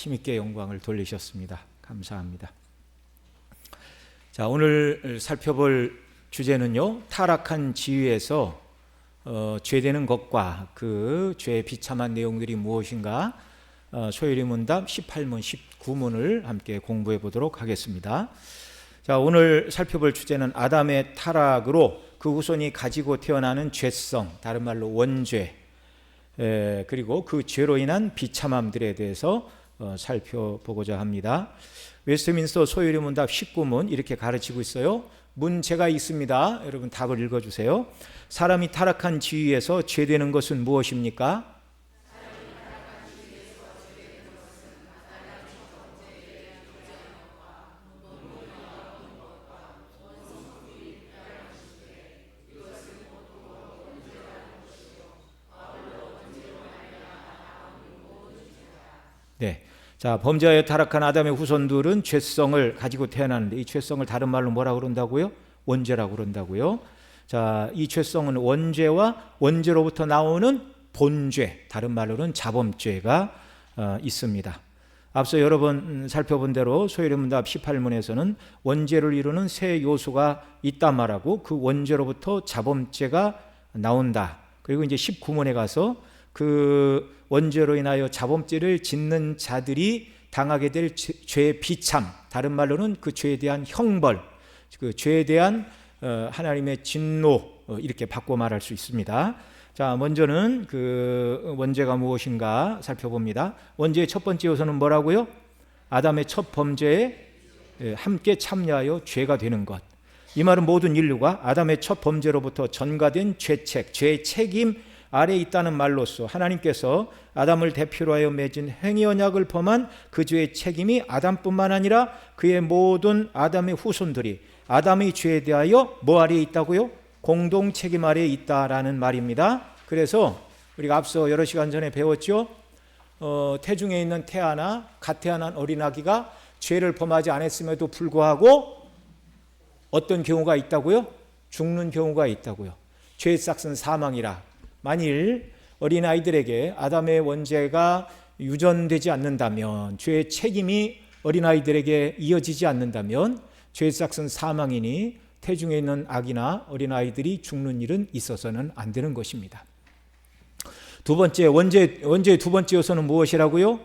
힘있게 영광을 돌리셨습니다. 감사합니다. 자, 오늘 살펴볼 주제는요, 타락한 지위에서 죄되는 것과 그 죄의 비참한 내용들이 무엇인가, 소요리 문답 18문, 19문을 함께 공부해 보도록 하겠습니다. 자, 오늘 살펴볼 주제는 아담의 타락으로 그 후손이 가지고 태어나는 죄성, 다른 말로 원죄, 그리고 그 죄로 인한 비참함들에 대해서 살펴보고자 합니다. 웨스트민스터 소요리 문답 19문 이렇게 가르치고 있어요. 문제가 있습니다. 여러분 답을 읽어주세요. 사람이 타락한 지위에서 죄되는 것은 무엇입니까? 네. 자, 범죄하여 타락한 아담의 후손들은 죄성을 가지고 태어나는데, 이 죄성을 다른 말로 뭐라고 그런다고요? 원죄라고 그런다고요. 자, 이 죄성은 원죄와 원죄로부터 나오는 본죄, 다른 말로는 자범죄가 있습니다. 앞서 여러 번 살펴본 대로 소요리 문답 18문에서는 원죄를 이루는 세 요소가 있단 말하고, 그 원죄로부터 자범죄가 나온다. 그리고 이제 19문에 가서 그 원죄로 인하여 자범죄를 짓는 자들이 당하게 될 죄의 비참, 다른 말로는 그 죄에 대한 형벌, 그 죄에 대한 하나님의 진노, 이렇게 바꿔 말할 수 있습니다. 자, 먼저는 그 원죄가 무엇인가 살펴봅니다. 원죄의 첫 번째 요소는 뭐라고요? 아담의 첫 범죄에 함께 참여하여 죄가 되는 것. 이 말은 모든 인류가 아담의 첫 범죄로부터 전가된 죄책, 죄의 책임 아래에 있다는 말로써 하나님께서 아담을 대표로 하여 맺은 행위 언약을 범한 그 죄의 책임이 아담뿐만 아니라 그의 모든 아담의 후손들이 아담의 죄에 대하여 뭐 아래에 있다고요? 공동 책임 아래에 있다라는 말입니다. 그래서 우리가 앞서 여러 시간 전에 배웠죠. 태중에 있는 태아나 갓 태어난 어린아기가 죄를 범하지 않았음에도 불구하고 어떤 경우가 있다고요? 죽는 경우가 있다고요. 죄의 삭은 사망이라. 만일 어린아이들에게 아담의 원죄가 유전되지 않는다면, 죄의 책임이 어린아이들에게 이어지지 않는다면 죄의 삭은 사망이니 태중에 있는 아기나 어린아이들이 죽는 일은 있어서는 안 되는 것입니다. 두 번째, 원죄의 두 번째 요소는 무엇이라고요?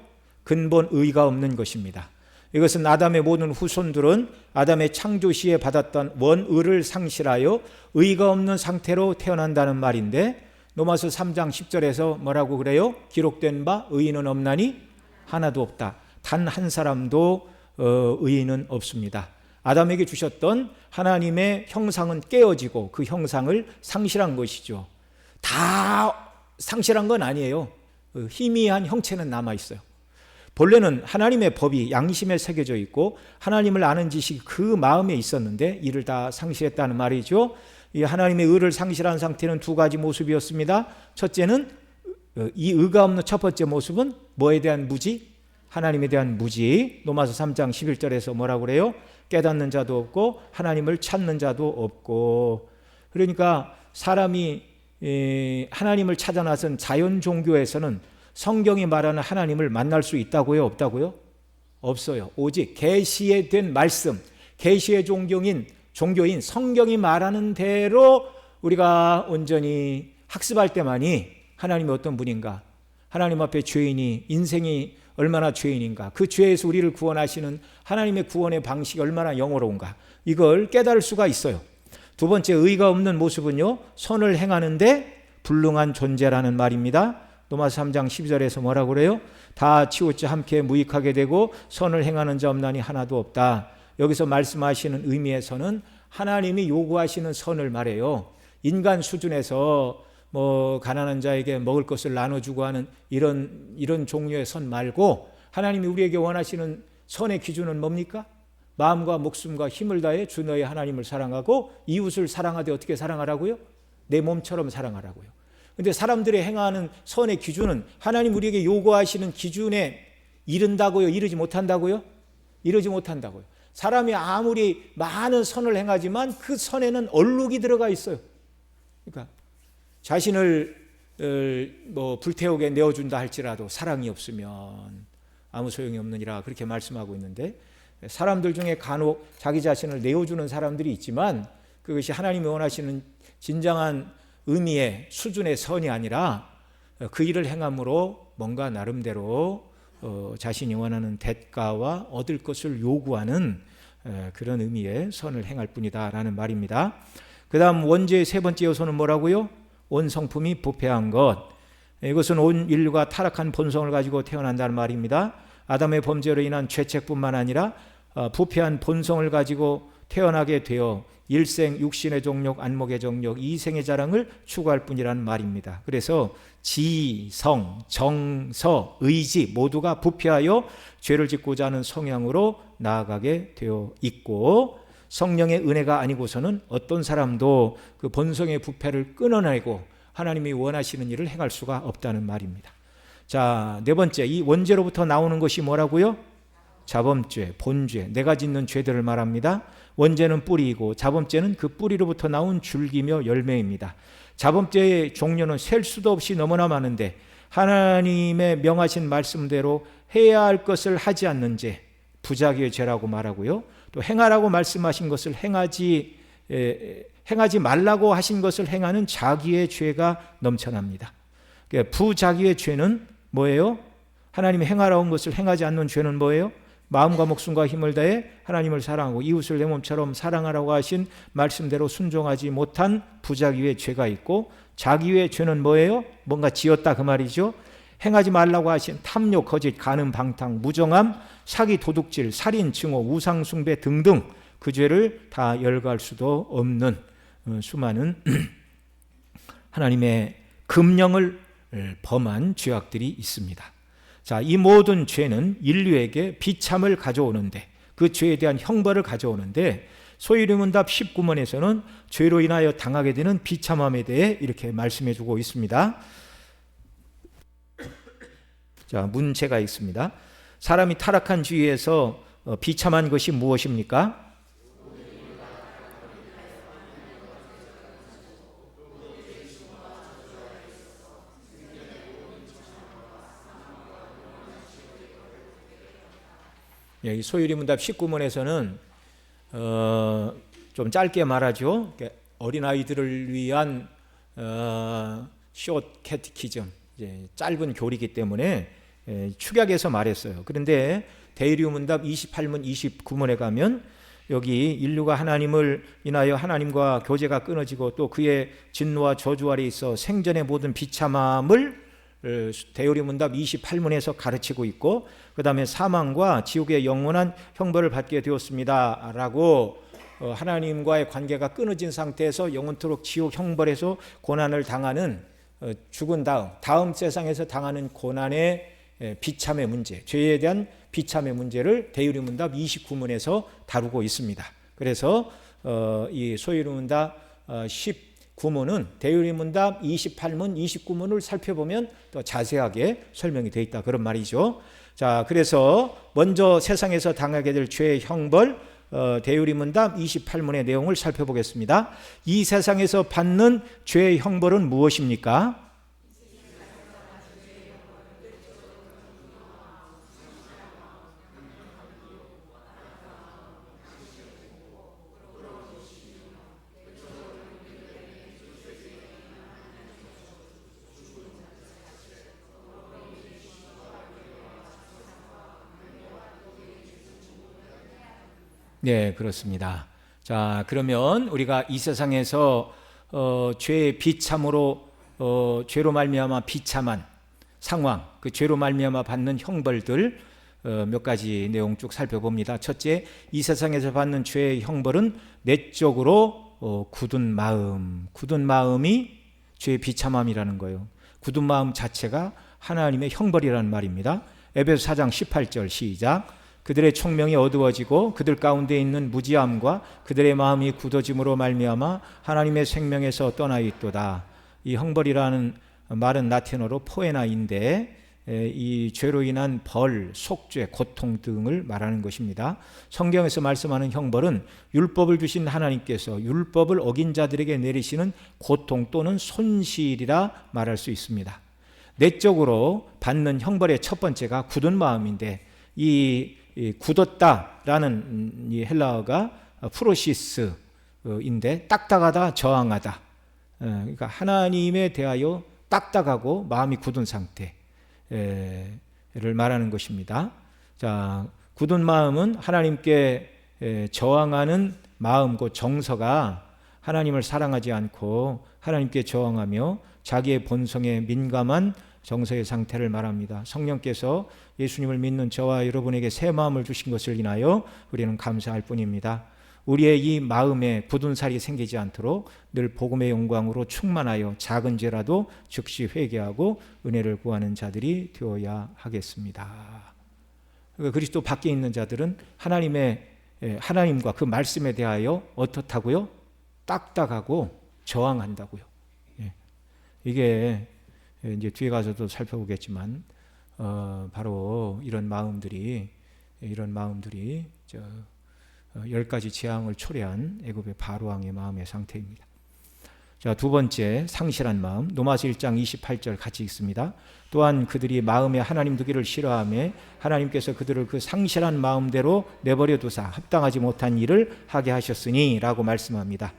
근본 의가 없는 것입니다. 이것은 아담의 모든 후손들은 아담의 창조 시에 받았던 원의를 상실하여 의가 없는 상태로 태어난다는 말인데, 로마서 3장 10절에서 뭐라고 그래요? 기록된 바 의인은 없나니 하나도 없다. 단 한 사람도 의인은 없습니다. 아담에게 주셨던 하나님의 형상은 깨어지고 그 형상을 상실한 것이죠. 다 상실한 건 아니에요. 희미한 형체는 남아있어요. 본래는 하나님의 법이 양심에 새겨져 있고 하나님을 아는 지식이 그 마음에 있었는데 이를 다 상실했다는 말이죠. 이 하나님의 의를 상실한 상태는 두 가지 모습이었습니다. 첫째는 이 의가 없는 첫 번째 모습은 뭐에 대한 무지? 하나님에 대한 무지. 로마서 3장 11절에서 뭐라고 그래요? 깨닫는 자도 없고 하나님을 찾는 자도 없고. 그러니까 사람이 하나님을 찾아 나선 자연 종교에서는 성경이 말하는 하나님을 만날 수 있다고요? 없다고요? 없어요. 오직 계시에 된 말씀, 계시의 종교인 성경이 말하는 대로 우리가 온전히 학습할 때만이 하나님이 어떤 분인가, 하나님 앞에 죄인이, 인생이 얼마나 죄인인가, 그 죄에서 우리를 구원하시는 하나님의 구원의 방식이 얼마나 영어로운가, 이걸 깨달을 수가 있어요. 두 번째, 의가 없는 모습은요, 선을 행하는데 불능한 존재라는 말입니다. 로마서 3장 12절에서 뭐라고 그래요? 다 치우쳐 함께 무익하게 되고 선을 행하는 자 없나니 하나도 없다. 여기서 말씀하시는 의미에서는 하나님이 요구하시는 선을 말해요. 인간 수준에서 뭐 가난한 자에게 먹을 것을 나눠주고 하는 이런 종류의 선 말고, 하나님이 우리에게 원하시는 선의 기준은 뭡니까? 마음과 목숨과 힘을 다해 주 너의 하나님을 사랑하고 이웃을 사랑하되 어떻게 사랑하라고요? 내 몸처럼 사랑하라고요. 근데 사람들이 행하는 선의 기준은 하나님 우리에게 요구하시는 기준에 이른다고요? 이르지 못한다고요? 이르지 못한다고요. 사람이 아무리 많은 선을 행하지만 그 선에는 얼룩이 들어가 있어요. 그러니까 자신을 불태우게 내어준다 할지라도 사랑이 없으면 아무 소용이 없느니라 그렇게 말씀하고 있는데, 사람들 중에 간혹 자기 자신을 내어주는 사람들이 있지만 그것이 하나님이 원하시는 진정한 의미의 수준의 선이 아니라 그 일을 행함으로 뭔가 나름대로 자신이 원하는 대가와 얻을 것을 요구하는 그런 의미의 선을 행할 뿐이다 라는 말입니다. 그 다음 원죄의 세 번째 요소는 뭐라고요? 온 성품이 부패한 것. 이것은 온 인류가 타락한 본성을 가지고 태어난다는 말입니다. 아담의 범죄로 인한 죄책뿐만 아니라 부패한 본성을 가지고 태어나게 되어 일생 육신의 정욕, 안목의 정욕, 이생의 자랑을 추구할 뿐이라는 말입니다. 그래서 지, 성, 정서, 의지 모두가 부패하여 죄를 짓고자 하는 성향으로 나아가게 되어 있고, 성령의 은혜가 아니고서는 어떤 사람도 그 본성의 부패를 끊어내고 하나님이 원하시는 일을 행할 수가 없다는 말입니다. 자, 네 번째, 이 원죄로부터 나오는 것이 뭐라고요? 자범죄, 본죄, 내가 짓는 죄들을 말합니다. 원죄는 뿌리이고 자범죄는 그 뿌리로부터 나온 줄기며 열매입니다. 자범죄의 종류는 셀 수도 없이 너무나 많은데, 하나님의 명하신 말씀대로 해야 할 것을 하지 않는 죄, 부자기의 죄라고 말하고요. 또 행하라고 말씀하신 것을 행하지 말라고 하신 것을 행하는 자기의 죄가 넘쳐납니다. 부자기의 죄는 뭐예요? 하나님이 행하라고 한 것을 행하지 않는 죄는 뭐예요? 마음과 목숨과 힘을 다해 하나님을 사랑하고 이웃을 내 몸처럼 사랑하라고 하신 말씀대로 순종하지 못한 부자기의 죄가 있고, 자기의 죄는 뭐예요? 뭔가 지었다 그 말이죠. 행하지 말라고 하신 탐욕, 거짓, 간음, 방탕, 무정함, 사기, 도둑질, 살인, 증오, 우상숭배 등등 그 죄를 다 열거할 수도 없는 수많은 하나님의 금령을 범한 죄악들이 있습니다. 자, 이 모든 죄는 인류에게 비참을 가져오는데, 그 죄에 대한 형벌을 가져오는데, 소위문답 19문에서는 죄로 인하여 당하게 되는 비참함에 대해 이렇게 말씀해 주고 있습니다. 자, 문제가 있습니다. 사람이 타락한 주위에서 비참한 것이 무엇입니까? 이 소유리문답 19문에서는 좀 짧게 말하죠. 어린아이들을 위한 숏 캐티키즘, 짧은 교리이기 때문에 축약해서 말했어요. 그런데 대의류문답 28문 29문에 가면 여기 인류가 하나님을 인하여 하나님과 교제가 끊어지고 또 그의 진노와 저주 아래 있어 생전의 모든 비참함을 대의류문답 28문에서 가르치고 있고, 그 다음에 사망과 지옥의 영원한 형벌을 받게 되었습니다 라고 하나님과의 관계가 끊어진 상태에서 영원토록 지옥 형벌에서 고난을 당하는, 죽은 다음 세상에서 당하는 고난의 비참의 문제, 죄에 대한 비참의 문제를 대의류문답 29문에서 다루고 있습니다. 그래서 이 소유리문답 19문은 대의류문답 28문, 29문을 살펴보면 더 자세하게 설명이 되어 있다 그런 말이죠. 자, 그래서 먼저 세상에서 당하게 될 죄의 형벌, 대의류문답 28문의 내용을 살펴보겠습니다. 이 세상에서 받는 죄의 형벌은 무엇입니까? 네, 그렇습니다. 자, 그러면 우리가 이 세상에서 죄의 비참으로 죄로 말미암아 비참한 상황, 그 죄로 말미암아 받는 형벌들 몇 가지 내용 쭉 살펴봅니다. 첫째, 이 세상에서 받는 죄의 형벌은 내적으로 굳은 마음이 죄의 비참함이라는 거예요. 굳은 마음 자체가 하나님의 형벌이라는 말입니다. 에베소 4장 18절 시작. 그들의 총명이 어두워지고 그들 가운데 있는 무지함과 그들의 마음이 굳어짐으로 말미암아 하나님의 생명에서 떠나 있도다. 이 형벌이라는 말은 라틴어로 포에나인데 이 죄로 인한 벌, 속죄, 고통 등을 말하는 것입니다. 성경에서 말씀하는 형벌은 율법을 주신 하나님께서 율법을 어긴 자들에게 내리시는 고통 또는 손실이라 말할 수 있습니다. 내적으로 받는 형벌의 첫 번째가 굳은 마음인데, 이 굳었다라는 이 헬라어가 프로시스인데 딱딱하다, 저항하다. 그러니까 하나님에 대하여 딱딱하고 마음이 굳은 상태를 말하는 것입니다. 자, 굳은 마음은 하나님께 저항하는 마음, 그 정서가 하나님을 사랑하지 않고 하나님께 저항하며 자기의 본성에 민감한 정서의 상태를 말합니다. 성령께서 예수님을 믿는 저와 여러분에게 새 마음을 주신 것을 인하여 우리는 감사할 뿐입니다. 우리의 이 마음에 굳은 살이 생기지 않도록 늘 복음의 영광으로 충만하여 작은 죄라도 즉시 회개하고 은혜를 구하는 자들이 되어야 하겠습니다. 그리스도 밖에 있는 자들은 하나님과 그 말씀에 대하여 어떻다고요? 딱딱하고 저항한다고요. 이게 이제 뒤에 가서도 살펴보겠지만 바로 이런 마음들이 10가지 재앙을 초래한 애굽의 바로왕의 마음의 상태입니다. 자, 두 번째, 상실한 마음. 로마서 1장 28절 같이 읽습니다. 또한 그들이 마음에 하나님 두기를 싫어하며 하나님께서 그들을 그 상실한 마음대로 내버려 두사 합당하지 못한 일을 하게 하셨으니 라고 말씀합니다.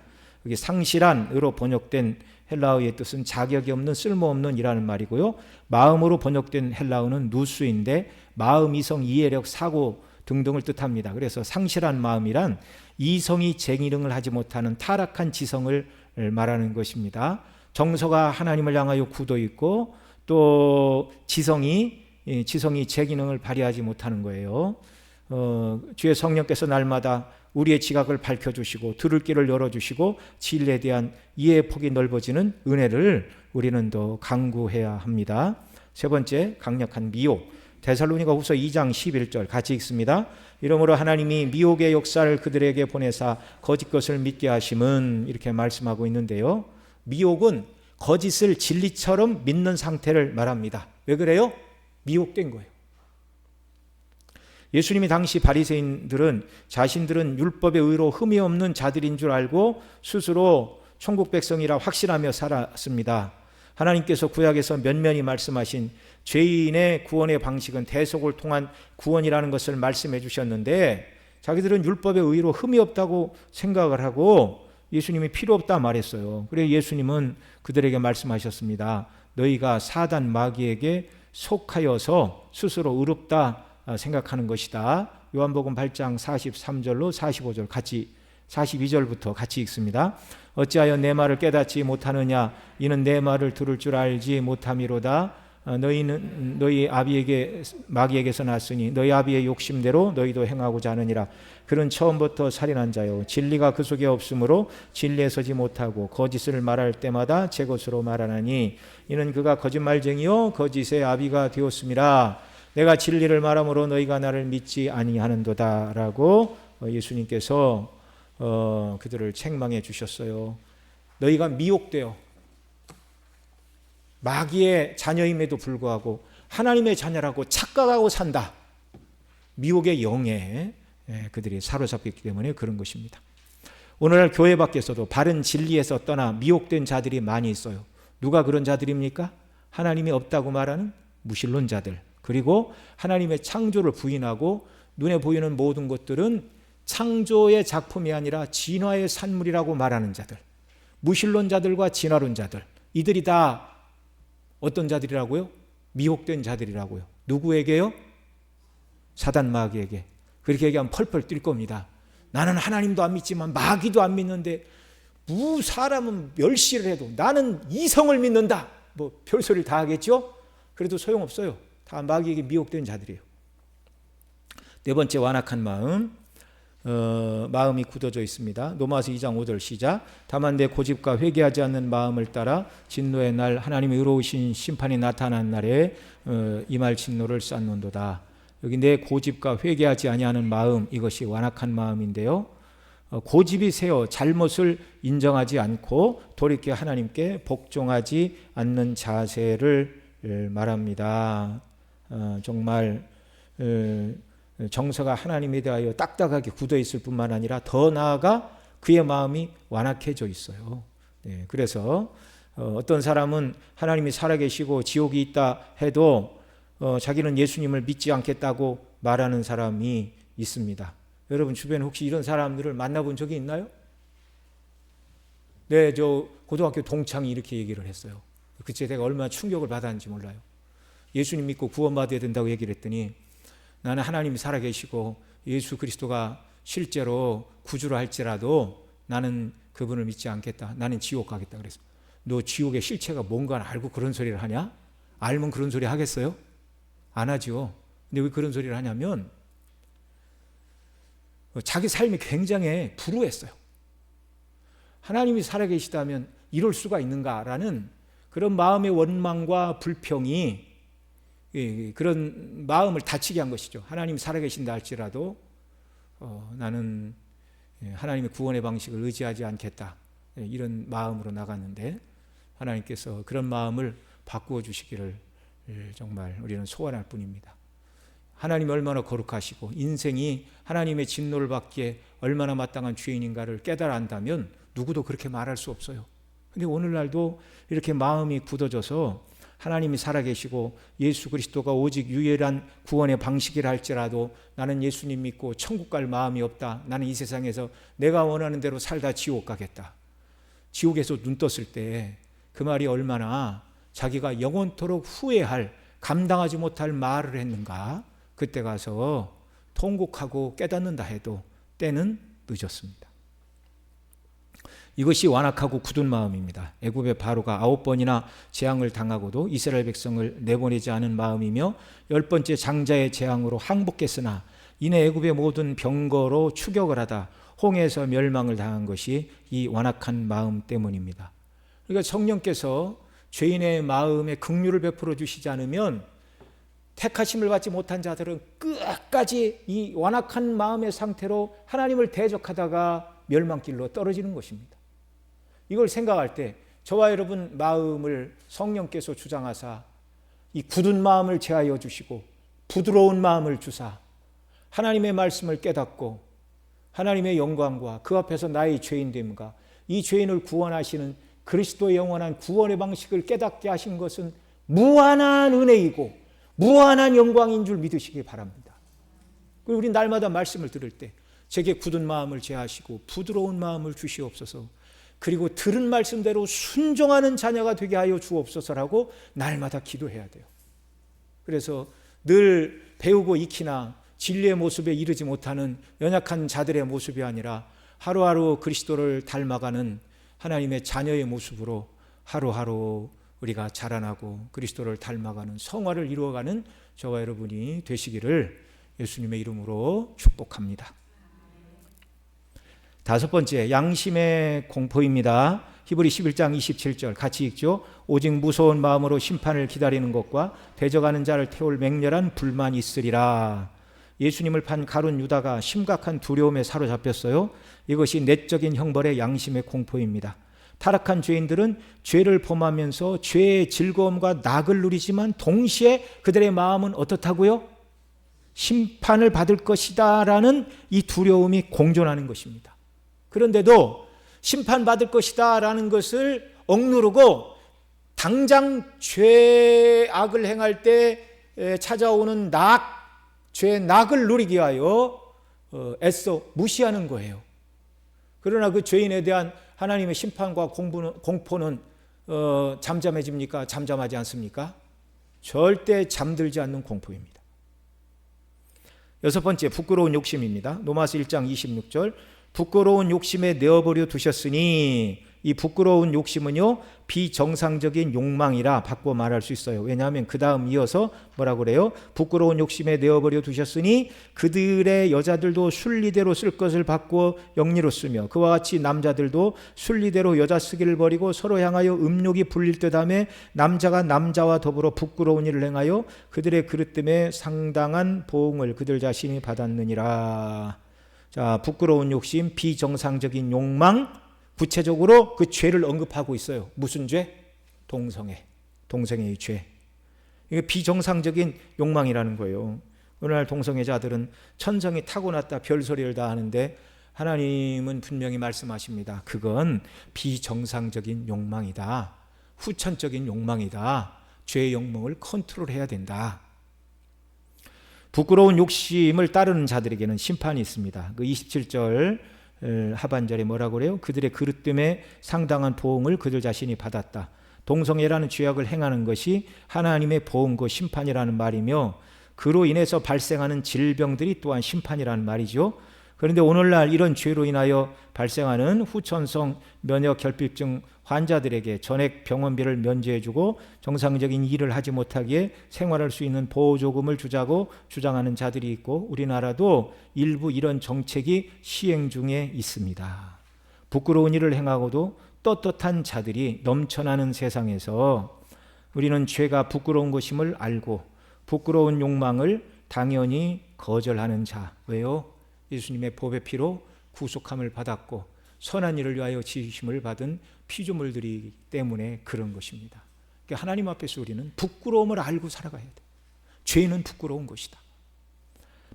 여기 상실한으로 번역된 헬라어의 뜻은 자격이 없는, 쓸모없는 이라는 말이고요. 마음으로 번역된 헬라어는 누스인데 마음, 이성, 이해력, 사고 등등을 뜻합니다. 그래서 상실한 마음이란 이성이 쟁의능을 하지 못하는 타락한 지성을 말하는 것입니다. 정서가 하나님을 향하여 굳어 있고 또 지성이 쟁의능을 발휘하지 못하는 거예요. 주의 성령께서 날마다 우리의 지각을 밝혀주시고 들을 길을 열어주시고 진리에 대한 이해의 폭이 넓어지는 은혜를 우리는 더 강구해야 합니다. 세 번째, 강력한 미혹. 데살로니가 후서 2장 11절 같이 읽습니다. 이러므로 하나님이 미혹의 역사를 그들에게 보내사 거짓 것을 믿게 하심은, 이렇게 말씀하고 있는데요. 미혹은 거짓을 진리처럼 믿는 상태를 말합니다. 왜 그래요? 미혹된 거예요. 예수님이 당시 바리새인들은 자신들은 율법의 의로 흠이 없는 자들인 줄 알고 스스로 천국 백성이라 확신하며 살았습니다. 하나님께서 구약에서 면면히 말씀하신 죄인의 구원의 방식은 대속을 통한 구원이라는 것을 말씀해 주셨는데, 자기들은 율법의 의로 흠이 없다고 생각을 하고 예수님이 필요 없다 말했어요. 그래서 예수님은 그들에게 말씀하셨습니다. 너희가 사단 마귀에게 속하여서 스스로 의롭다 생각하는 것이다. 요한복음 8장 43절로 45절 같이, 42절부터 같이 읽습니다. 어찌하여 내 말을 깨닫지 못하느냐? 이는 내 말을 들을 줄 알지 못함이로다. 너희는 너희 아비에게 마귀에게서 났으니 너희 아비의 욕심대로 너희도 행하고자 하느니라. 그는 처음부터 살인한 자요 진리가 그 속에 없으므로 진리에 서지 못하고 거짓을 말할 때마다 제 것으로 말하나니 이는 그가 거짓말쟁이요 거짓의 아비가 되었음이라. 내가 진리를 말함으로 너희가 나를 믿지 아니하는도다 라고 예수님께서 그들을 책망해 주셨어요. 너희가 미혹되어 마귀의 자녀임에도 불구하고 하나님의 자녀라고 착각하고 산다. 미혹의 영에 그들이 사로잡혔기 때문에 그런 것입니다. 오늘날 교회 밖에서도 바른 진리에서 떠나 미혹된 자들이 많이 있어요. 누가 그런 자들입니까? 하나님이 없다고 말하는 무신론자들, 그리고 하나님의 창조를 부인하고 눈에 보이는 모든 것들은 창조의 작품이 아니라 진화의 산물이라고 말하는 자들, 무신론자들과 진화론자들, 이들이 다 어떤 자들이라고요? 미혹된 자들이라고요. 누구에게요? 사단 마귀에게. 그렇게 얘기하면 펄펄 뛸 겁니다. 나는 하나님도 안 믿지만 마귀도 안 믿는데 사람은 멸시를 해도 나는 이성을 믿는다. 뭐 별소리를 다 하겠죠? 그래도 소용없어요. 다 마귀에게 미혹된 자들이에요. 네 번째, 완악한 마음. 마음이 굳어져 있습니다. 로마서 2장 5절 시작. 다만 내 고집과 회개하지 않는 마음을 따라 진노의 날 하나님의 의로우신 심판이 나타난 날에 임할 진노를 쌓는도다. 여기 내 고집과 회개하지 아니하는 마음, 이것이 완악한 마음인데요. 고집이 세어 잘못을 인정하지 않고 돌이켜 하나님께 복종하지 않는 자세를 말합니다. 정말 정서가 하나님에 대하여 딱딱하게 굳어 있을 뿐만 아니라 더 나아가 그의 마음이 완악해져 있어요. 그래서 어떤 사람은 하나님이 살아계시고 지옥이 있다 해도 자기는 예수님을 믿지 않겠다고 말하는 사람이 있습니다. 여러분 주변에 혹시 이런 사람들을 만나본 적이 있나요? 네, 저 고등학교 동창이 이렇게 얘기를 했어요. 그때 내가 얼마나 충격을 받았는지 몰라요. 예수님 믿고 구원받아야 된다고 얘기를 했더니 나는 하나님이 살아계시고 예수 그리스도가 실제로 구주로 할지라도 나는 그분을 믿지 않겠다. 나는 지옥 가겠다 그랬어. 너 지옥의 실체가 뭔가 알고 그런 소리를 하냐? 알면 그런 소리 하겠어요? 안 하죠. 근데 왜 그런 소리를 하냐면 자기 삶이 굉장히 불우했어요. 하나님이 살아계시다면 이럴 수가 있는가라는 그런 마음의 원망과 불평이 그런 마음을 다치게 한 것이죠. 하나님이 살아계신다 할지라도 나는 하나님의 구원의 방식을 의지하지 않겠다. 이런 마음으로 나갔는데 하나님께서 그런 마음을 바꾸어 주시기를 정말 우리는 소원할 뿐입니다. 하나님이 얼마나 거룩하시고 인생이 하나님의 진노를 받기에 얼마나 마땅한 죄인인가를 깨달아 안다면 누구도 그렇게 말할 수 없어요. 근데 오늘날도 이렇게 마음이 굳어져서 하나님이 살아계시고 예수 그리스도가 오직 유일한 구원의 방식이라 할지라도 나는 예수님 믿고 천국 갈 마음이 없다. 나는 이 세상에서 내가 원하는 대로 살다 지옥 가겠다. 지옥에서 눈 떴을 때 그 말이 얼마나 자기가 영원토록 후회할, 감당하지 못할 말을 했는가. 그때 가서 통곡하고 깨닫는다 해도 때는 늦었습니다. 이것이 완악하고 굳은 마음입니다. 애굽의 바로가 9번이나 재앙을 당하고도 이스라엘 백성을 내보내지 않은 마음이며 10번째 장자의 재앙으로 항복했으나 이내 애굽의 모든 병거로 추격을 하다 홍해에서 멸망을 당한 것이 이 완악한 마음 때문입니다. 그러니까 성령께서 죄인의 마음에 긍휼을 베풀어 주시지 않으면 택하심을 받지 못한 자들은 끝까지 이 완악한 마음의 상태로 하나님을 대적하다가 멸망길로 떨어지는 것입니다. 이걸 생각할 때 저와 여러분 마음을 성령께서 주장하사 이 굳은 마음을 제하여 주시고 부드러운 마음을 주사 하나님의 말씀을 깨닫고 하나님의 영광과 그 앞에서 나의 죄인됨과 이 죄인을 구원하시는 그리스도의 영원한 구원의 방식을 깨닫게 하신 것은 무한한 은혜이고 무한한 영광인 줄 믿으시기 바랍니다. 그리고 우리 날마다 말씀을 들을 때 제게 굳은 마음을 제하시고 부드러운 마음을 주시옵소서. 그리고 들은 말씀대로 순종하는 자녀가 되게 하여 주옵소서라고 날마다 기도해야 돼요. 그래서 늘 배우고 익히나 진리의 모습에 이르지 못하는 연약한 자들의 모습이 아니라 하루하루 그리스도를 닮아가는 하나님의 자녀의 모습으로 하루하루 우리가 자라나고 그리스도를 닮아가는 성화를 이루어가는 저와 여러분이 되시기를 예수님의 이름으로 축복합니다. 5번째, 양심의 공포입니다. 히브리 11장 27절 같이 읽죠. 오직 무서운 마음으로 심판을 기다리는 것과 대적하는 자를 태울 맹렬한 불만이 있으리라. 예수님을 판 가룟 유다가 심각한 두려움에 사로잡혔어요. 이것이 내적인 형벌의 양심의 공포입니다. 타락한 죄인들은 죄를 범하면서 죄의 즐거움과 낙을 누리지만 동시에 그들의 마음은 어떻다고요? 심판을 받을 것이다 라는 이 두려움이 공존하는 것입니다. 그런데도 심판받을 것이다 라는 것을 억누르고 당장 죄악을 행할 때 찾아오는 죄의 낙을 누리기 위하여 애써 무시하는 거예요. 그러나 그 죄인에 대한 하나님의 심판과 공포는 잠잠해집니까? 잠잠하지 않습니까? 절대 잠들지 않는 공포입니다. 6번째, 부끄러운 욕심입니다. 로마서 1장 26절 부끄러운 욕심에 내어버려 두셨으니 이 부끄러운 욕심은요 비정상적인 욕망이라 바꿔 말할 수 있어요. 왜냐하면 그 다음 이어서 뭐라고 그래요? 부끄러운 욕심에 내어버려 두셨으니 그들의 여자들도 순리대로 쓸 것을 바꾸어 영리로 쓰며 그와 같이 남자들도 순리대로 여자 쓰기를 버리고 서로 향하여 음욕이 불릴 듯하며 남자가 남자와 더불어 부끄러운 일을 행하여 그들의 그릇됨에 상당한 보응을 그들 자신이 받았느니라. 자, 부끄러운 욕심, 비정상적인 욕망, 구체적으로 그 죄를 언급하고 있어요. 무슨 죄? 동성애의 죄. 이게 비정상적인 욕망이라는 거예요. 오늘날 동성애자들은 천성이 타고났다 별소리를 다 하는데 하나님은 분명히 말씀하십니다. 그건 비정상적인 욕망이다. 후천적인 욕망이다. 죄의 욕망을 컨트롤해야 된다. 부끄러운 욕심을 따르는 자들에게는 심판이 있습니다. 그 27절 하반절에 뭐라고 그래요? 그들의 그릇 때문에 상당한 보응을 그들 자신이 받았다. 동성애라는 죄악을 행하는 것이 하나님의 보응과 심판이라는 말이며, 그로 인해서 발생하는 질병들이 또한 심판이라는 말이죠. 그런데 오늘날 이런 죄로 인하여 발생하는 후천성 면역 결핍증 환자들에게 전액 병원비를 면제해주고 정상적인 일을 하지 못하기에 생활할 수 있는 보호조금을 주자고 주장하는 자들이 있고, 우리나라도 일부 이런 정책이 시행 중에 있습니다. 부끄러운 일을 행하고도 떳떳한 자들이 넘쳐나는 세상에서 우리는 죄가 부끄러운 것임을 알고 부끄러운 욕망을 당연히 거절하는 자. 왜요? 예수님의 보배 피로 구속함을 받았고 선한 일을 위하여 지으심을 받은 피조물들이기 때문에 그런 것입니다. 그러니까 하나님 앞에서 우리는 부끄러움을 알고 살아가야 돼요. 죄는 부끄러운 것이다.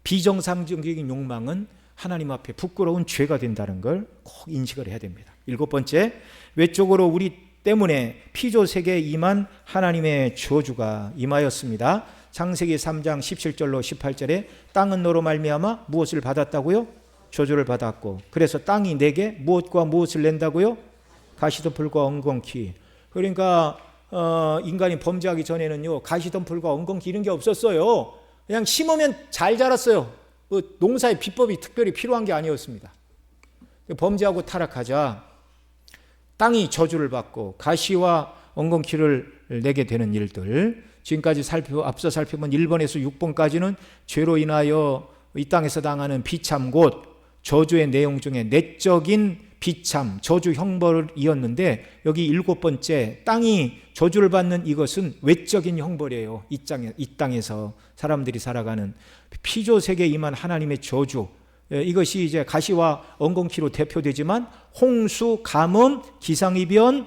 비정상적인 욕망은 하나님 앞에 부끄러운 죄가 된다는 걸 꼭 인식을 해야 됩니다. 7번째, 외적으로 우리 때문에 피조세계에 임한 하나님의 저주가 임하였습니다. 창세기 3장 17절로 18절에 땅은 너로 말미암아 무엇을 받았다고요? 저주를 받았고, 그래서 땅이 내게 무엇과 무엇을 낸다고요? 가시덤불과 엉겅퀴. 그러니까 인간이 범죄하기 전에는요, 가시덤불과 엉겅퀴 이런 게 없었어요. 그냥 심으면 잘 자랐어요. 농사의 비법이 특별히 필요한 게 아니었습니다. 범죄하고 타락하자 땅이 저주를 받고 가시와 엉겅퀴를 내게 되는 일들, 지금까지 앞서 살펴본 1번에서 6번까지는 죄로 인하여 이 땅에서 당하는 비참 곧 저주의 내용 중에 내적인 비참, 저주 형벌이었는데, 여기 7번째 땅이 저주를 받는 이것은 외적인 형벌이에요. 이 땅에서 사람들이 살아가는 피조세계에 임한 하나님의 저주, 이것이 이제 가시와 엉겅퀴로 대표되지만 홍수, 가뭄, 기상이변,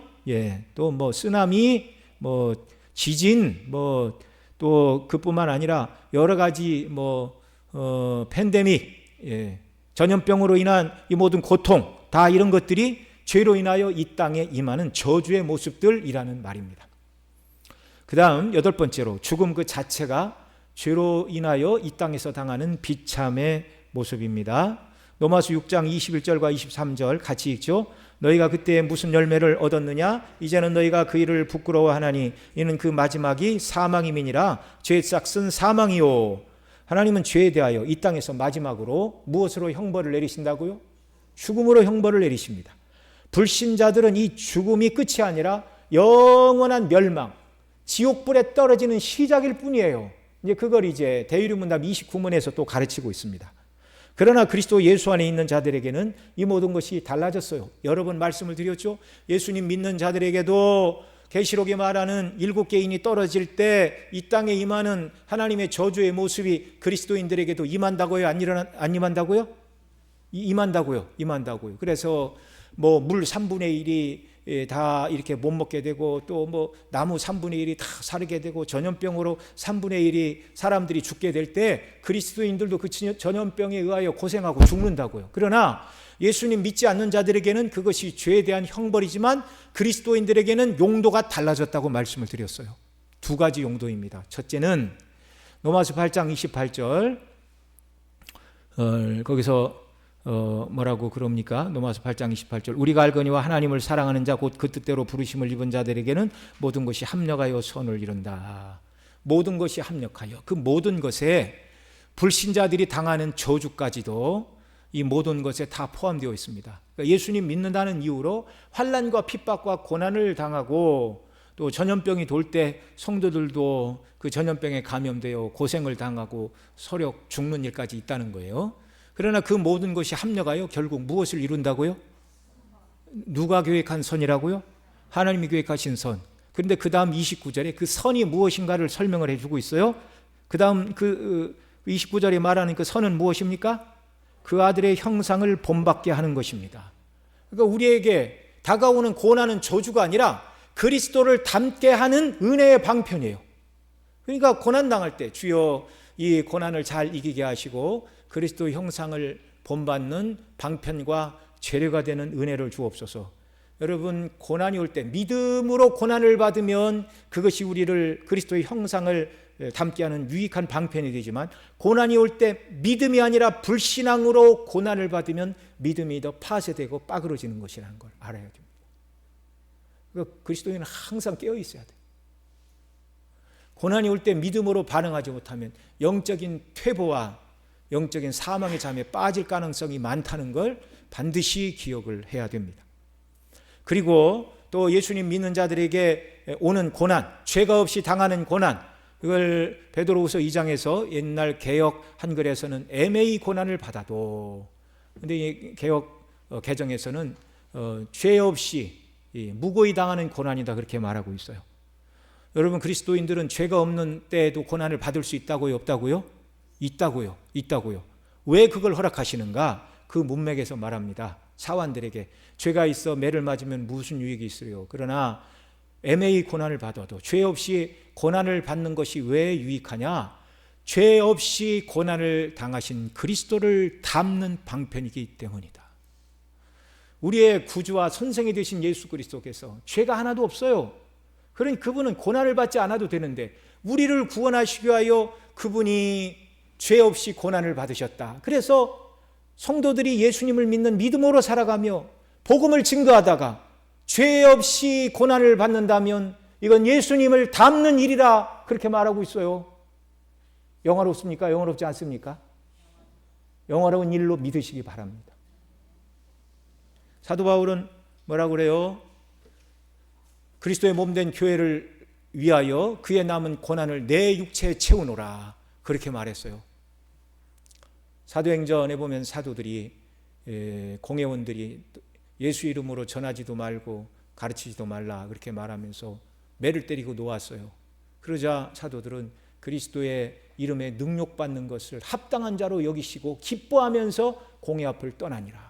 또 뭐 쓰나미, 뭐 지진, 뭐 또 그뿐만 아니라 여러 가지 팬데믹, 전염병으로 인한 이 모든 고통, 다 이런 것들이 죄로 인하여 이 땅에 임하는 저주의 모습들이라는 말입니다. 그 다음 8번째로 죽음 그 자체가 죄로 인하여 이 땅에서 당하는 비참의 모습입니다. 로마서 6장 21절과 23절 같이 읽죠. 너희가 그때 무슨 열매를 얻었느냐? 이제는 너희가 그 일을 부끄러워하나니 이는 그 마지막이 사망임이니라. 죄의 싹은 사망이요. 하나님은 죄에 대하여 이 땅에서 마지막으로 무엇으로 형벌을 내리신다고요? 죽음으로 형벌을 내리십니다. 불신자들은 이 죽음이 끝이 아니라 영원한 멸망, 지옥불에 떨어지는 시작일 뿐이에요. 이제 그걸 이제 대의문답 29문에서 또 가르치고 있습니다. 그러나 그리스도 예수 안에 있는 자들에게는 이 모든 것이 달라졌어요. 여러 번 말씀을 드렸죠. 예수님 믿는 자들에게도 계시록에 말하는 7개인이 떨어질 때 이 땅에 임하는 하나님의 저주의 모습이 그리스도인들에게도 임한다고요? 안 임한다고요? 임한다고요. 그래서 물 3분의 1이 다 이렇게 못 먹게 되고, 또 나무 3분의 1이 다 사르게 되고, 전염병으로 3분의 1이 사람들이 죽게 될 때 그리스도인들도 그 전염병에 의하여 고생하고 죽는다고요. 그러나 예수님 믿지 않는 자들에게는 그것이 죄에 대한 형벌이지만 그리스도인들에게는 용도가 달라졌다고 말씀을 드렸어요. 2가지 용도입니다. 첫째는 로마서 8장 28절 거기서 뭐라고 그럽니까? 로마서 8장 28절 우리가 알거니와 하나님을 사랑하는 자 곧 그 뜻대로 부르심을 입은 자들에게는 모든 것이 합력하여 선을 이룬다. 모든 것이 합력하여, 그 모든 것에 불신자들이 당하는 저주까지도 이 모든 것에 다 포함되어 있습니다. 그러니까 예수님 믿는다는 이유로 환난과 핍박과 고난을 당하고, 또 전염병이 돌 때 성도들도 그 전염병에 감염되어 고생을 당하고 서력 죽는 일까지 있다는 거예요. 그러나 그 모든 것이 합력하여 결국 무엇을 이룬다고요? 누가 계획한 선이라고요? 하나님이 계획하신 선. 그런데 그 다음 29절에 그 선이 무엇인가를 설명을 해주고 있어요. 그 다음 29절에 말하는 그 선은 무엇입니까? 그 아들의 형상을 본받게 하는 것입니다. 그러니까 우리에게 다가오는 고난은 저주가 아니라 그리스도를 닮게 하는 은혜의 방편이에요. 그러니까 고난당할 때 주여 이 고난을 잘 이기게 하시고 그리스도 형상을 본받는 방편과 재료가 되는 은혜를 주옵소서. 여러분, 고난이 올 때 믿음으로 고난을 받으면 그것이 우리를 그리스도의 형상을 담게 하는 유익한 방편이 되지만, 고난이 올 때 믿음이 아니라 불신앙으로 고난을 받으면 믿음이 더 파쇄되고 빠그러지는 것이라는 걸 알아야 됩니다. 그러니까 그리스도인은 항상 깨어 있어야 돼요. 고난이 올 때 믿음으로 반응하지 못하면 영적인 퇴보와 영적인 사망의 잠에 빠질 가능성이 많다는 걸 반드시 기억을 해야 됩니다. 그리고 또 예수님 믿는 자들에게 오는 고난, 죄가 없이 당하는 고난, 이걸 베드로후서 2장에서 옛날 개역 한글에서는 애매히 고난을 받아도, 근데 이 개역 개정에서는 죄 없이 무고히 당하는 고난이다, 그렇게 말하고 있어요. 여러분, 그리스도인들은 죄가 없는 때에도 고난을 받을 수 있다고요, 없다고요? 있다고요. 왜 그걸 허락하시는가? 그 문맥에서 말합니다. 사환들에게 죄가 있어 매를 맞으면 무슨 유익이 있어요? 그러나 애매히 고난을 받아도 죄 없이 고난을 받는 것이 왜 유익하냐? 죄 없이 고난을 당하신 그리스도를 닮는 방편이기 때문이다. 우리의 구주와 선생이 되신 예수 그리스도께서 죄가 하나도 없어요. 그러니 그분은 고난을 받지 않아도 되는데 우리를 구원하시기 위하여 그분이 죄 없이 고난을 받으셨다. 그래서 성도들이 예수님을 믿는 믿음으로 살아가며 복음을 증거하다가 죄 없이 고난을 받는다면 이건 예수님을 닮는 일이라, 그렇게 말하고 있어요. 영화롭습니까? 영화롭지 않습니까? 영화로운 일로 믿으시기 바랍니다. 사도 바울은 뭐라고 그래요? 그리스도의 몸된 교회를 위하여 그의 남은 고난을 내 육체에 채우노라, 그렇게 말했어요. 사도행전에 보면 사도들이, 공회원들이 예수 이름으로 전하지도 말고 가르치지도 말라, 그렇게 말하면서 매를 때리고 놓았어요. 그러자 사도들은 그리스도의 이름에 능욕받는 것을 합당한 자로 여기시고 기뻐하면서 공회 앞을 떠나니라.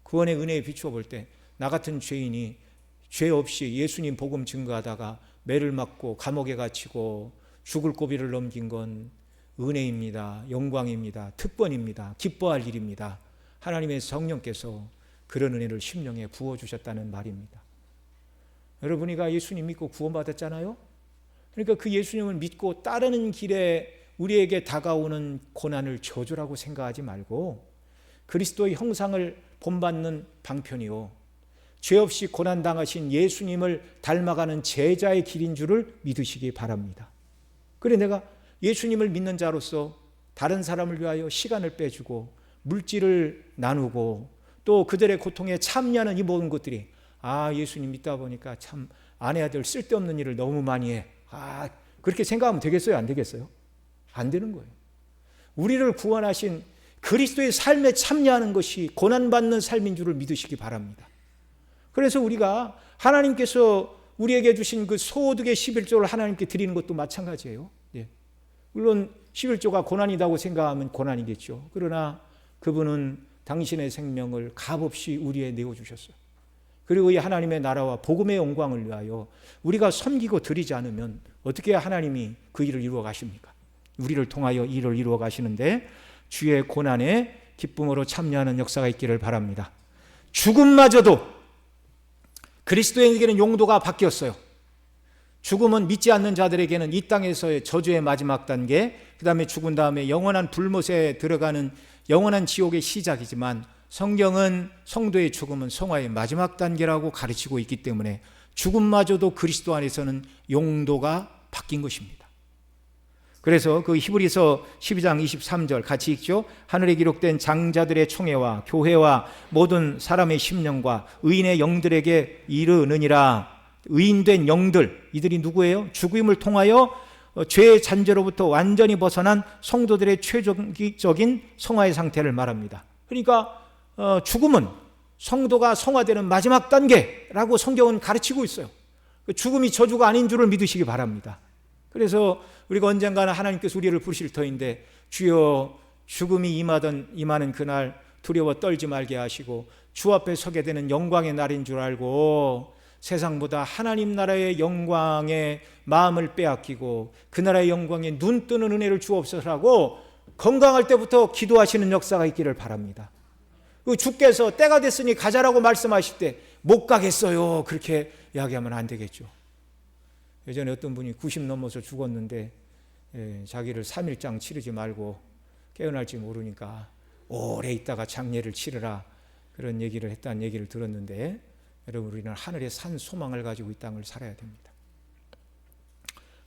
구원의 은혜에 비추어 볼 때 나 같은 죄인이 죄 없이 예수님 복음 증거하다가 매를 맞고 감옥에 갇히고 죽을 고비를 넘긴 건 은혜입니다. 영광입니다. 특권입니다. 기뻐할 일입니다. 하나님의 성령께서 그런 은혜를 심령에 부어주셨다는 말입니다. 여러분이가 예수님 믿고 구원받았잖아요. 그러니까 그 예수님을 믿고 따르는 길에 우리에게 다가오는 고난을 저주라고 생각하지 말고 그리스도의 형상을 본받는 방편이요, 죄 없이 고난당하신 예수님을 닮아가는 제자의 길인 줄을 믿으시기 바랍니다. 그래, 내가 예수님을 믿는 자로서 다른 사람을 위하여 시간을 빼주고 물질을 나누고 또 그들의 고통에 참여하는 이 모든 것들이, 예수님 믿다 보니까 참 안 해야 될 쓸데없는 일을 너무 많이 해, 그렇게 생각하면 되겠어요? 안 되겠어요? 안 되는 거예요. 우리를 구원하신 그리스도의 삶에 참여하는 것이 고난받는 삶인 줄을 믿으시기 바랍니다. 그래서 우리가 하나님께서 우리에게 주신 그 소득의 11조를 하나님께 드리는 것도 마찬가지예요. 물론 11조가 고난이라고 생각하면 고난이겠죠. 그러나 그분은 당신의 생명을 값없이 우리에 내어주셨어요. 그리고 이 하나님의 나라와 복음의 영광을 위하여 우리가 섬기고 드리지 않으면 어떻게 하나님이 그 일을 이루어 가십니까? 우리를 통하여 일을 이루어 가시는데 주의 고난에 기쁨으로 참여하는 역사가 있기를 바랍니다. 죽음마저도 그리스도인에게는 용도가 바뀌었어요. 죽음은 믿지 않는 자들에게는 이 땅에서의 저주의 마지막 단계, 그 다음에 죽은 다음에 영원한 불못에 들어가는 영원한 지옥의 시작이지만, 성경은 성도의 죽음은 성화의 마지막 단계라고 가르치고 있기 때문에 죽음마저도 그리스도 안에서는 용도가 바뀐 것입니다. 그래서 그 히브리서 12장 23절 같이 읽죠. 하늘에 기록된 장자들의 총회와 교회와 모든 사람의 심령과 의인의 영들에게 이르느니라. 의인된 영들, 이들이 누구예요? 죽음을 통하여 죄의 잔재로부터 완전히 벗어난 성도들의 최종적인 성화의 상태를 말합니다. 그러니까 죽음은 성도가 성화되는 마지막 단계라고 성경은 가르치고 있어요. 죽음이 저주가 아닌 줄을 믿으시기 바랍니다. 그래서 우리가 언젠가는 하나님께서 우리를 부르실 터인데, 주여 죽음이 임하는 그날 두려워 떨지 말게 하시고 주 앞에 서게 되는 영광의 날인 줄 알고 세상보다 하나님 나라의 영광에 마음을 빼앗기고 그 나라의 영광에 눈 뜨는 은혜를 주옵소서라고 건강할 때부터 기도하시는 역사가 있기를 바랍니다. 주께서 때가 됐으니 가자라고 말씀하실 때 못 가겠어요, 그렇게 이야기하면 안 되겠죠. 예전에 어떤 분이 90 넘어서 죽었는데 자기를 3일장 치르지 말고 깨어날지 모르니까 오래 있다가 장례를 치르라, 그런 얘기를 했다는 얘기를 들었는데, 여러분, 우리는 하늘의 산 소망을 가지고 이 땅을 살아야 됩니다.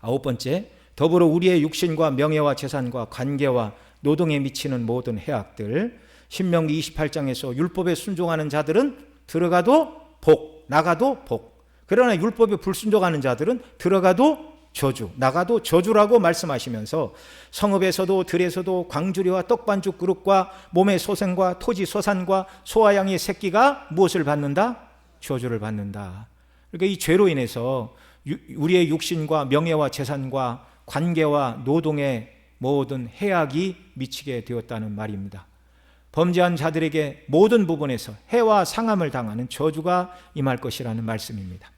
9번째, 더불어 우리의 육신과 명예와 재산과 관계와 노동에 미치는 모든 해악들. 신명기 28장에서 율법에 순종하는 자들은 들어가도 복, 나가도 복. 그러나 율법에 불순종하는 자들은 들어가도 저주, 나가도 저주라고 말씀하시면서 성읍에서도 들에서도 광주리와 떡반죽 그릇과 몸의 소생과 토지 소산과 소와 양의 새끼가 무엇을 받는다? 저주를 받는다. 그러니까 이 죄로 인해서 우리의 육신과 명예와 재산과 관계와 노동에 모든 해악이 미치게 되었다는 말입니다. 범죄한 자들에게 모든 부분에서 해와 상함을 당하는 저주가 임할 것이라는 말씀입니다.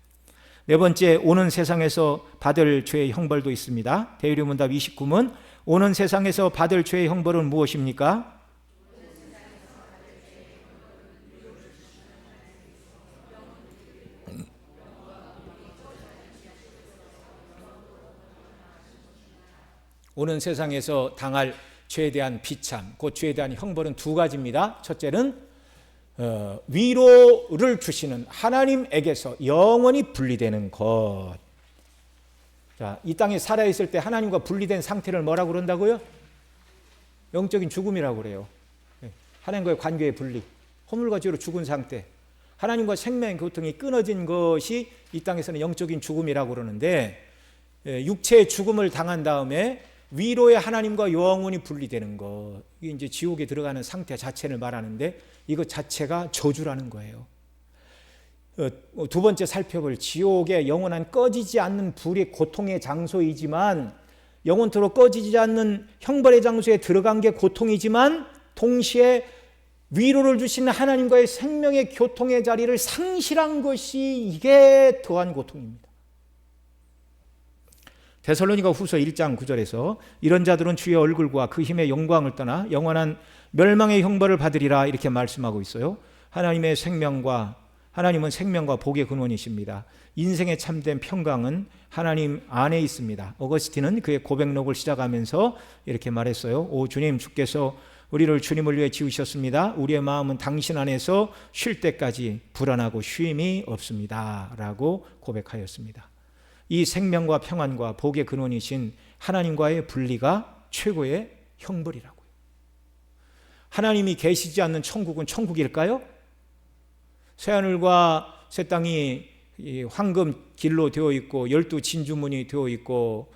네 번째, 오는 세상에서 받을 죄의 형벌도 있습니다. 대의문답 29문, 오는 세상에서 받을 죄의 형벌은 무엇입니까? 오는 세상에서 당할 죄에 대한 비참, 그 죄에 대한 형벌은 두 가지입니다. 첫째는 위로를 주시는 하나님에게서 영원히 분리되는 것. 자, 이 땅에 살아있을 때 하나님과 분리된 상태를 뭐라고 그런다고요? 영적인 죽음이라고 그래요. 하나님과의 관계의 분리, 허물과 죄로 죽은 상태, 하나님과 생명의 교통이 끊어진 것이 이 땅에서는 영적인 죽음이라고 그러는데, 육체의 죽음을 당한 다음에 위로의 하나님과 영원히 분리되는 것, 이게 이제 지옥에 들어가는 상태 자체를 말하는데, 이것 자체가 저주라는 거예요. 두 번째 살펴볼 지옥의 영원한 꺼지지 않는 불의 고통의 장소이지만, 영원토록 꺼지지 않는 형벌의 장소에 들어간 게 고통이지만, 동시에 위로를 주시는 하나님과의 생명의 교통의 자리를 상실한 것이, 이게 더한 고통입니다. 데살로니가 후서 1장 9절에서 이런 자들은 주의 얼굴과 그 힘의 영광을 떠나 영원한 멸망의 형벌을 받으리라, 이렇게 말씀하고 있어요. 하나님은 생명과 복의 근원이십니다. 인생의 참된 평강은 하나님 안에 있습니다. 어거스틴은 그의 고백록을 시작하면서 이렇게 말했어요. 오 주님, 주께서 우리를 주님을 위해 지으셨습니다. 우리의 마음은 당신 안에서 쉴 때까지 불안하고 쉼이 없습니다, 라고 고백하였습니다. 이 생명과 평안과 복의 근원이신 하나님과의 분리가 최고의 형벌이라고요. 하나님이 계시지 않는 천국은 천국일까요? 새하늘과 새 땅이 황금 길로 되어 있고 12 진주문이 되어 있고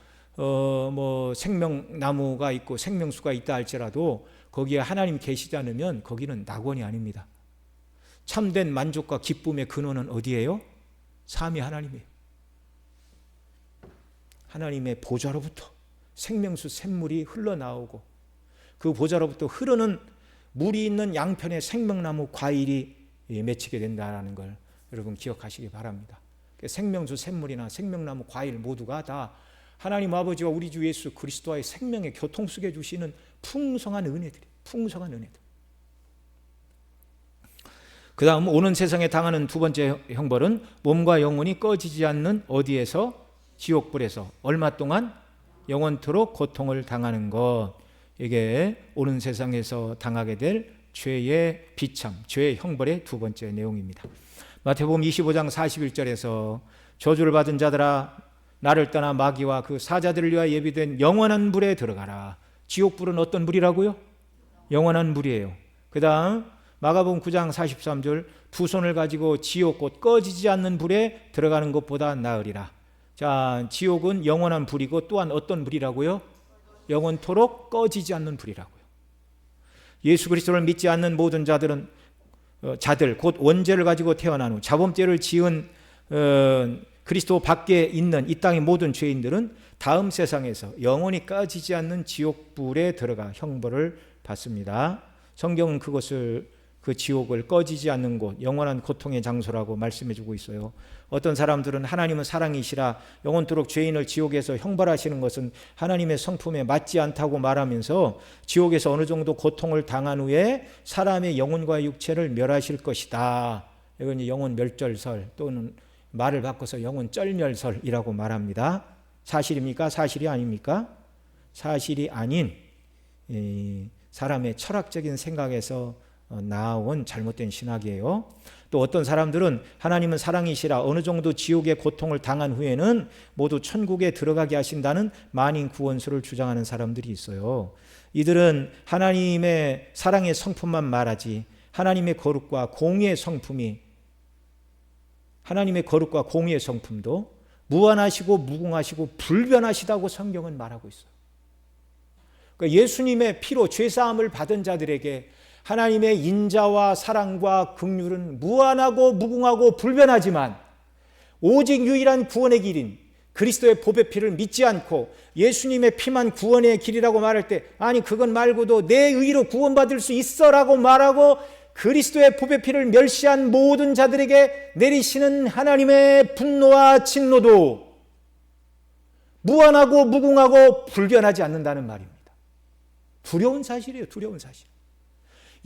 생명나무가 있고 생명수가 있다 할지라도 거기에 하나님 계시지 않으면 거기는 낙원이 아닙니다. 참된 만족과 기쁨의 근원은 어디예요? 삼위 하나님이에요. 하나님의 보좌로부터 생명수 샘물이 흘러나오고, 그 보좌로부터 흐르는 물이 있는 양편에 생명나무 과일이 맺히게 된다는 걸 여러분 기억하시기 바랍니다. 생명수 샘물이나 생명나무 과일 모두가 다 하나님 아버지와 우리 주 예수 그리스도와의 생명의 교통 속에 주시는 풍성한 은혜들이에요. 풍성한 은혜들. 그 다음 오는 세상에 당하는 두 번째 형벌은 몸과 영혼이 꺼지지 않는 어디에서? 지옥불에서 얼마 동안? 영원토록 고통을 당하는 것. 이게 오는 세상에서 당하게 될 죄의 비참, 죄의 형벌의 두 번째 내용입니다. 마태복음 25장 41절에서 저주를 받은 자들아, 나를 떠나 마귀와 그 사자들을 위하여 예비된 영원한 불에 들어가라. 지옥불은 어떤 불이라고요? 영원한 불이에요. 그 다음 마가복음 9장 43절, 두 손을 가지고 지옥 곧 꺼지지 않는 불에 들어가는 것보다 나으리라. 자, 지옥은 영원한 불이고 또한 어떤 불이라고요? 영원토록 꺼지지 않는 불이라고요. 예수 그리스도를 믿지 않는 모든 자들 곧 원죄를 가지고 태어난 후 자범죄를 지은 그리스도 밖에 있는 이 땅의 모든 죄인들은 다음 세상에서 영원히 꺼지지 않는 지옥불에 들어가 형벌을 받습니다. 성경은 그것을 그 지옥을 꺼지지 않는 곳, 영원한 고통의 장소라고 말씀해 주고 있어요. 어떤 사람들은 하나님은 사랑이시라 영원토록 죄인을 지옥에서 형벌하시는 것은 하나님의 성품에 맞지 않다고 말하면서 지옥에서 어느 정도 고통을 당한 후에 사람의 영혼과 육체를 멸하실 것이다. 이건 영혼 멸절설 또는 말을 바꿔서 영혼 쩔멸설이라고 말합니다. 사실입니까? 사실이 아닙니까? 사실이 아닌 사람의 철학적인 생각에서 나온 잘못된 신학이에요. 또 어떤 사람들은 하나님은 사랑이시라 어느 정도 지옥의 고통을 당한 후에는 모두 천국에 들어가게 하신다는 만인 구원설을 주장하는 사람들이 있어요. 이들은 하나님의 사랑의 성품만 말하지 하나님의 거룩과 공의의 성품도 무한하시고 무궁하시고 불변하시다고 성경은 말하고 있어요. 그러니까 예수님의 피로 죄사함을 받은 자들에게 하나님의 인자와 사랑과 긍휼은 무한하고 무궁하고 불변하지만 오직 유일한 구원의 길인 그리스도의 보배 피를 믿지 않고 예수님의 피만 구원의 길이라고 말할 때 아니 그건 말고도 내 의로 구원받을 수 있어라고 말하고 그리스도의 보배 피를 멸시한 모든 자들에게 내리시는 하나님의 분노와 진노도 무한하고 무궁하고 불변하지 않는다는 말입니다. 두려운 사실이에요. 두려운 사실.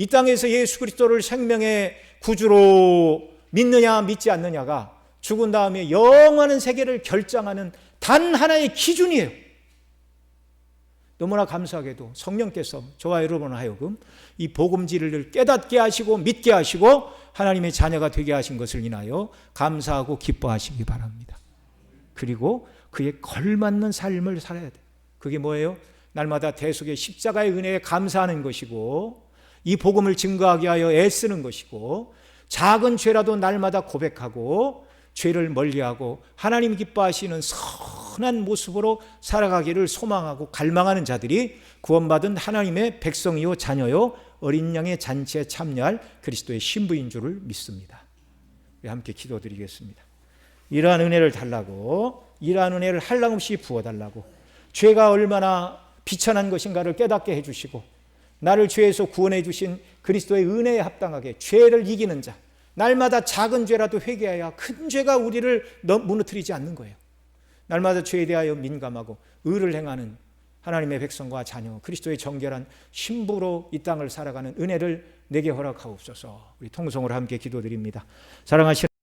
이 땅에서 예수 그리스도를 생명의 구주로 믿느냐 믿지 않느냐가 죽은 다음에 영원한 세계를 결정하는 단 하나의 기준이에요. 너무나 감사하게도 성령께서 저와 여러분 하여금 이 복음지를 깨닫게 하시고 믿게 하시고 하나님의 자녀가 되게 하신 것을 인하여 감사하고 기뻐하시기 바랍니다. 그리고 그에 걸맞는 삶을 살아야 돼요. 그게 뭐예요? 날마다 대속의 십자가의 은혜에 감사하는 것이고 이 복음을 증거하게 하여 애쓰는 것이고 작은 죄라도 날마다 고백하고 죄를 멀리하고 하나님 기뻐하시는 선한 모습으로 살아가기를 소망하고 갈망하는 자들이 구원받은 하나님의 백성이요 자녀요 어린 양의 잔치에 참여할 그리스도의 신부인 줄을 믿습니다. 함께 기도드리겠습니다. 이러한 은혜를 달라고, 이러한 은혜를 한량없이 부어달라고, 죄가 얼마나 비천한 것인가를 깨닫게 해주시고 나를 죄에서 구원해 주신 그리스도의 은혜에 합당하게 죄를 이기는 자, 날마다 작은 죄라도 회개해야 큰 죄가 우리를 무너뜨리지 않는 거예요. 날마다 죄에 대하여 민감하고 의를 행하는 하나님의 백성과 자녀, 그리스도의 정결한 신부로 이 땅을 살아가는 은혜를 내게 허락하옵소서. 우리 통성으로 함께 기도드립니다. 사랑하시는